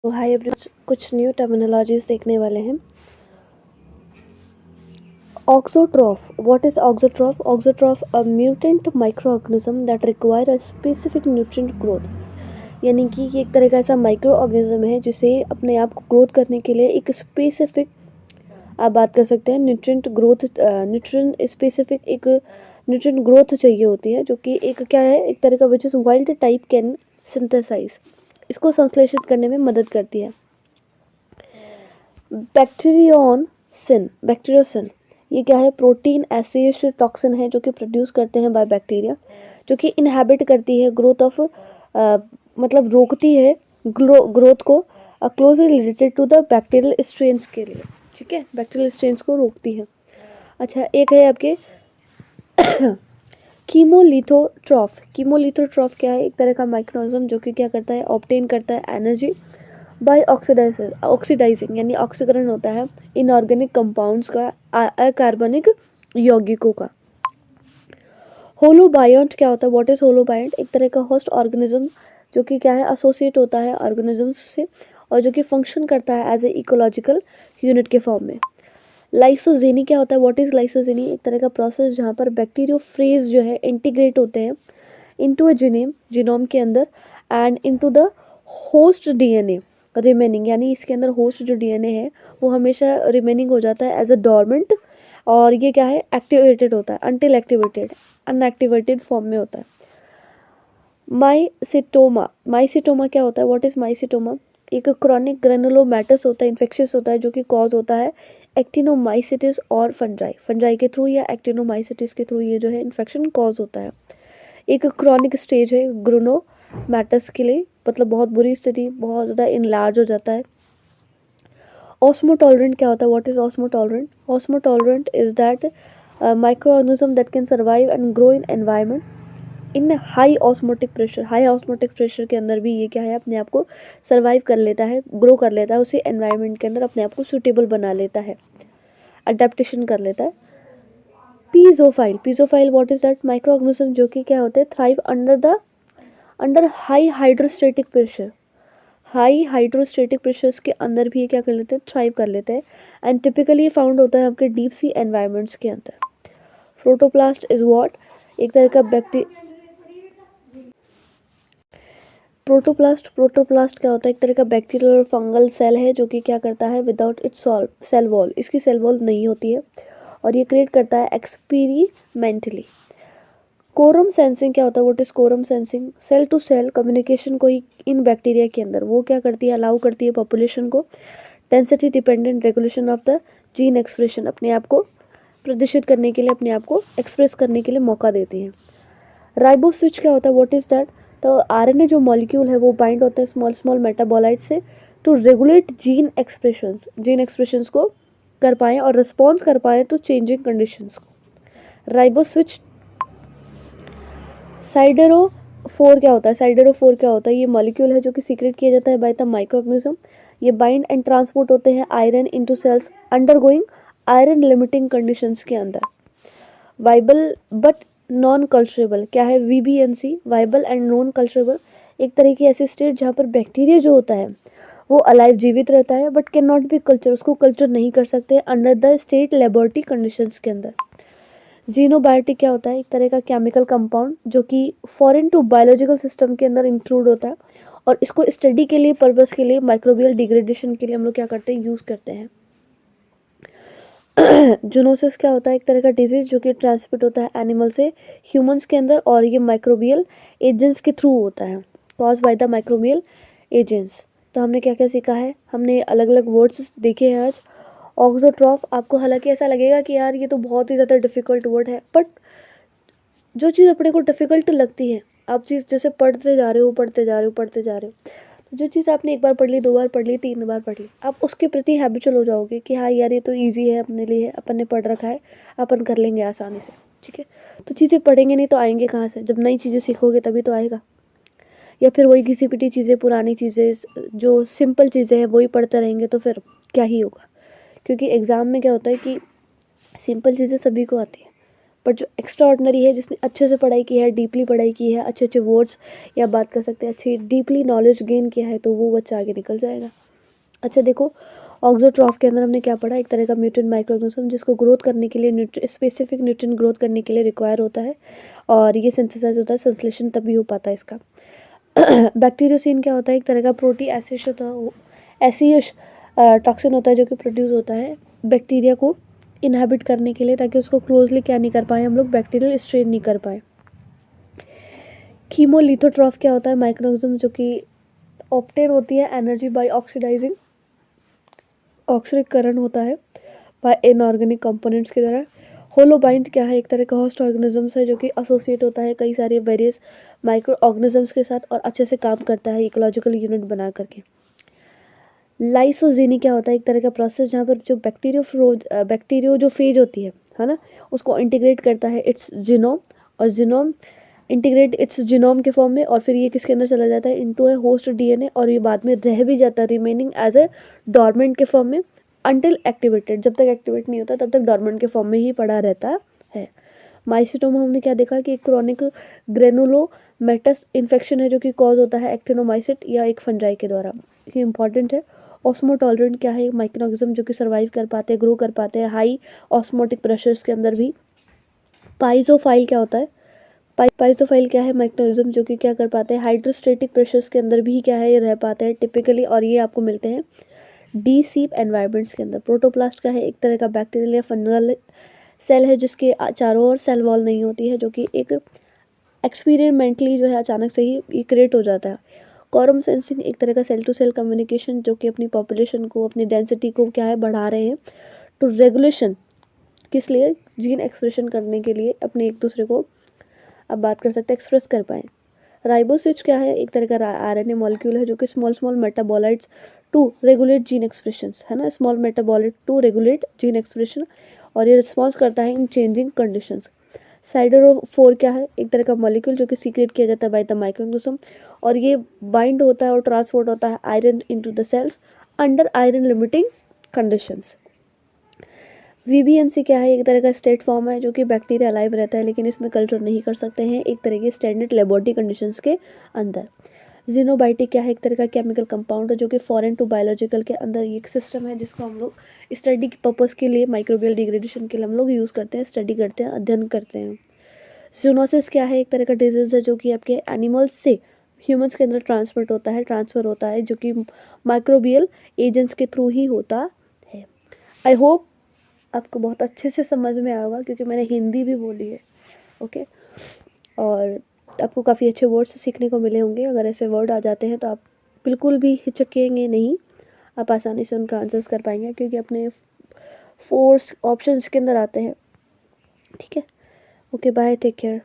तो hi everyone, कुछ new terminologies देखने वाले हैं। Auxotroph, what is auxotroph? Auxotroph a mutant microorganism that require a specific nutrient growth. यानी कि ये एक तरह का ऐसा माइक्रो ऑर्गेनिज्म है जिसे अपने आप को ग्रोथ करने के लिए एक स्पेसिफिक, आप बात कर सकते हैं न्यूट्रिएंट ग्रोथ, न्यूट्रिएंट स्पेसिफिक एक न्यूट्रिएंट ग्रोथ चाहिए होती है, जो कि एक क्या है, एक तरह का which is wild type can synthesise, इसको संश्लेषित करने में मदद करती है। बैक्टीरियोसिन ये क्या है? प्रोटीन एसिड टॉक्सिन है जो कि प्रोड्यूस करते हैं बाय बैक्टीरिया, जो कि इनहेबिट करती है ग्रोथ ऑफ, मतलब रोकती है ग्रोथ को, closely related to the bacterial strains के लिए। ठीक है, बैक्टीरियल स्ट्रेन्स को रोकती है। अच्छा, एक है आपके कीमोलिथोट्रॉफ क्या है? एक तरह का माइक्रोऑर्गेनिज्म जो कि क्या करता है, ऑब्टेन करता है एनर्जी बाय ऑक्सीडाइजिंग, यानी ऑक्सीकरण होता है इनऑर्गेनिक कंपाउंड्स का, अकार्बनिक यौगिकों का। होलोबायंट क्या होता है? What is holobiont? एक तरह का होस्ट ऑर्गेनिज्म जो कि क्या है, एसोसिएट होता है ऑर्गेनिजम्स से, और जो कि फंक्शन करता है एज ए इकोलॉजिकल यूनिट के फॉर्म में। लाइसोजेनी क्या होता है? What is lysogeny? एक तरह का प्रोसेस जहाँ पर बैक्टीरियोफेज जो है इंटीग्रेट होते हैं इनटू अ जीनोम के अंदर and into the host DNA remaining, यानी इसके अंदर होस्ट जो डीएनए है वो हमेशा रिमेनिंग हो जाता है एज अ डॉर्मेंट, और ये क्या है, एक्टिवेटेड होता है अनटिल एक्टिवेटेड, अनएक्टिवेटेड फॉर्म में होता है। माइसिटोमा क्या होता है? What is माइसिटोमा? एक क्रॉनिक ग्रेनुलोमैटस होता है, इन्फेक्शियस होता है, जो कि कॉज होता है एक्टिनोमाइसिटिस और फंजाई के थ्रू या एक्टिनोमाइसिटिस के थ्रू ये जो है इन्फेक्शन कॉज होता है। एक क्रॉनिक स्टेज है ग्रेनुलोमैटस के लिए, मतलब बहुत बुरी स्थिति, बहुत ज़्यादा इनलार्ज हो जाता है। ऑस्मोटॉलरेंट क्या होता है? What is osmotolerant? Osmotolerant is that microorganism that can survive and grow in environment in high osmotic pressure. High osmotic pressure के अंदर भी ये क्या है, अपने आप को सर्वाइव कर लेता है, ग्रो कर लेता है, उसी एनवायरनमेंट के अंदर अपने आप को सूटेबल बना लेता है, अडेप्टेशन कर लेता है। Piezophile what is that? Micro organism जो कि क्या होते हैं, thrive under high hydrostatic pressure. High hydrostatic pressures के अंदर भी ये क्या कर लेते हैं, थ्राइव कर लेते हैं, एंड टिपिकली फाउंड होता है आपके डीप सी एनवायरनमेंट्स के अंदर। Protoplast is what? एक तरह का प्रोटोप्लास्ट क्या होता है? एक तरह का बैक्टीरियल और फंगल सेल है जो कि क्या करता है, विदाउट इट्स सेल वॉल, इसकी सेल वॉल नहीं होती है, और ये क्रिएट करता है एक्सपेरिमेंटली। कोरम सेंसिंग क्या होता है? What is quorum sensing? Cell to cell communication को ही इन बैक्टीरिया के अंदर वो क्या करती है, अलाउ करती है पॉपुलेशन को density dependent regulation of the gene expression, अपने आप को प्रदर्शित करने के लिए, अपने आप को एक्सप्रेस करने के लिए मौका देती है। राइबो स्विच क्या होता है? What is that? तो आरएनए जो मॉलिक्यूल है वो बाइंड होता है स्मॉल स्मॉल मेटाबोलाइट से टू रेगुलेट जीन एक्सप्रेशंस को कर पाए और रिस्पॉन्स कर पाए तो चेंजिंग कंडीशंस को। राइबो स्विच साइडरो 4 क्या होता है? साइडरो 4 क्या होता है? ये मॉलिक्यूल है जो कि सीक्रेट किया जाता है बाय द माइक्रोऑर्गेनिज्म। ये बाइंड एंड ट्रांसपोर्ट होते हैं iron into cells undergoing iron limiting conditions के अंदर। वाइबल बट नॉन कल्चरेबल क्या है? VBNC, viable and non culturable, एक तरह की ऐसी स्टेट जहाँ पर बैक्टीरिया जो होता है वो अलाइव जीवित रहता है but can not be culture, उसको कल्चर नहीं कर सकते under the state laboratory conditions के अंदर। जीनोबायोटिक क्या होता है? एक तरह का केमिकल कंपाउंड जो कि फॉरेन टू बायोलॉजिकल सिस्टम के अंदर इंक्लूड होता है, और इसको स्टडी के लिए, पर्पस के लिए, माइक्रोबियल डिग्रेडेशन के लिए हम लोग क्या करते हैं, यूज़ करते हैं। जूनोसिस क्या होता है? एक तरह का डिजीज जो कि ट्रांसमिट होता है एनिमल से ह्यूमंस के अंदर, और ये माइक्रोबियल एजेंट्स के थ्रू होता है, cause by the microbial agents. तो हमने क्या क्या सीखा है, हमने अलग अलग वर्ड्स देखे हैं आज। ऑक्सोट्रॉफ, आपको हालांकि ऐसा लगेगा कि यार ये तो बहुत ही ज़्यादा डिफिकल्ट वर्ड है, बट जो चीज़ अपने को डिफिकल्ट लगती है, आप चीज़ जैसे पढ़ते जा रहे हो, तो जो चीज़ आपने एक बार पढ़ ली, 2 बार पढ़ ली, 3 बार पढ़ ली, आप उसके प्रति हैबिचुअल हो जाओगे कि हाँ यार ये तो ईजी है अपने लिए, अपन ने पढ़ रखा है, अपन कर लेंगे आसानी से। ठीक है, तो चीज़ें पढ़ेंगे नहीं तो आएंगे कहाँ से? जब नई चीज़ें सीखोगे तभी तो आएगा। या फिर वही घिसी पिटी चीज़ें, पुरानी चीज़ें, जो सिंपल चीज़ें हैं वही पढ़ते रहेंगे तो फिर क्या ही होगा। क्योंकि एग्ज़ाम में क्या होता है कि सिंपल चीज़ें सभी को आती है, पर जो एक्स्ट्रा ऑर्डिनरी है, जिसने अच्छे से पढ़ाई की है, डीपली पढ़ाई की है, अच्छे अच्छे वर्ड्स या बात कर सकते हैं, अच्छी डीपली नॉलेज गेन किया है, तो वो बच्चा आगे निकल जाएगा। अच्छा देखो, ऑक्सोट्रॉफ के अंदर हमने क्या पढ़ा, एक तरह का म्यूटेंट माइक्रोऑर्गेनिज्म जिसको ग्रोथ करने के लिए स्पेसिफिक न्यूट्रिएंट ग्रोथ करने के लिए रिक्वायर होता है, और ये सिंथेसाइज होता है, संश्लेषण तभी हो पाता है इसका। बैक्टीरियोसिन क्या होता है, एक तरह का प्रोटीएसिड होता है, एसियस टॉक्सिन होता है जो कि प्रोड्यूस होता है बैक्टीरिया को इनहेबिट करने के लिए, ताकि उसको क्लोजली क्या नहीं कर पाए हम लोग, बैक्टीरियल स्ट्रेन नहीं कर पाए। कीमोलिथोट्रॉफ क्या होता है, माइक्रोऑर्गेनिज्म जो कि ऑब्टेन होती है एनर्जी बाय ऑक्सीडाइजिंग, ऑक्सीकरण होता है बाय इनऑर्गेनिक कंपोनेंट्स की तरह। होलोबाइंड क्या है, एक तरह का होस्ट ऑर्गेनिजम्स है जो कि एसोसिएट होता है कई सारे वेरियस माइक्रो ऑर्गेनिजम्स के साथ और अच्छे से काम करता है इकोलॉजिकल यूनिट बना करके। लाइसोजेनी क्या होता है, एक तरह का प्रोसेस जहाँ पर जो बैक्टीरियो जो फेज होती है ना, उसको इंटीग्रेट करता है इट्स जीनोम, और जीनोम इंटीग्रेट इट्स जीनोम के फॉर्म में, और फिर ये किसके अंदर चला जाता है, इनटू ए होस्ट डीएनए, और ये बाद में रह भी जाता है रिमेनिंग एज ए डॉर्मेंट के फॉर्म में अंटिल एक्टिवेटेड, जब तक एक्टिवेट नहीं होता तब तक डॉर्मेंट के फॉर्म में ही पड़ा रहता है। माइसिटोम हमने क्या देखा कि क्रोनिक ग्रेनुलोमेटस इन्फेक्शन है जो कि कॉज होता है एक्टिनोमाइसिट या एक फंजाई के द्वारा, ये इंपॉर्टेंट है। ऑस्मोटॉलरेंट क्या है, एक माइक्रोऑर्गेनिज्म जो कि सर्वाइव कर पाते हैं, ग्रो कर पाते हैं हाई ऑस्मोटिक प्रेशर्स के अंदर भी। पाइजोफाइल क्या होता है, पाइजोफाइल क्या है, माइक्रोऑर्गेनिज्म जो कि क्या कर पाते हैं, हाइड्रोस्टेटिक प्रेशर्स के अंदर भी क्या है, ये रह पाते हैं टिपिकली, और ये आपको मिलते हैं डी सीप एनवायरमेंट्स के अंदर। प्रोटोप्लास्ट का है, एक तरह का बैक्टीरियल या फंगल सेल है जिसके चारों ओर सेल वॉल नहीं होती है, जो कि एक एक्सपीरिमेंटली जो है अचानक से ही ये क्रिएट हो जाता है। क्वारम सेंसिंग एक तरह का सेल टू सेल कम्युनिकेशन जो कि अपनी पॉपुलेशन को, अपनी डेंसिटी को क्या है बढ़ा रहे हैं, टू रेगुलेशन, किस लिए, जीन एक्सप्रेशन करने के लिए, अपने एक दूसरे को अब बात कर सकते हैं एक्सप्रेस कर पाएँ। राइबोसिच क्या है, एक तरह का आरएनए मॉलिक्यूल है जो कि small small metabolites to regulate gene expressions, है ना, small metabolite to regulate gene expression, और ये रिस्पॉन्स करता है इन चेंजिंग कंडीशंस। साइडोफोर क्या है, एक तरह का मॉलिक्यूल जो कि सीक्रेट किया जाता है बाय द माइक्रोऑर्गेनिज्म, और ये बाइंड होता है और ट्रांसपोर्ट होता है iron into the cells under iron limiting conditions. VBNC क्या है, एक तरह का स्टेट फॉर्म है जो कि बैक्टीरिया अलाइव रहता है लेकिन इसमें कल्चर नहीं कर सकते हैं एक तरह के स्टैंडर्ड लेबोरेटरी कंडीशंस के अंदर। जीनोबायोटिक क्या है, एक तरह का केमिकल कंपाउंड है जो कि फॉरेन टू बायोलॉजिकल के अंदर एक सिस्टम है जिसको हम लोग स्टडी के पर्पज़ के लिए, माइक्रोबियल डिग्रेडेशन के लिए हम लोग यूज़ करते हैं, स्टडी करते हैं, अध्ययन करते हैं। जूनोसिस क्या है, एक तरह का डिजीज है जो कि आपके एनिमल्स से ह्यूमंस के अंदर ट्रांसफ़र होता है जो कि माइक्रोबियल एजेंट्स के थ्रू ही होता है। आई होप आपको बहुत अच्छे से समझ में आया होगा क्योंकि मैंने हिंदी भी बोली है, ओके, और आपको काफ़ी अच्छे वर्ड्स सीखने को मिले होंगे। अगर ऐसे वर्ड आ जाते हैं तो आप बिल्कुल भी हिचकेंगे नहीं, आप आसानी से उनका आंसर्स कर पाएंगे क्योंकि अपने 4 ऑप्शंस के अंदर आते हैं। ठीक है, ओके, बाय, टेक केयर।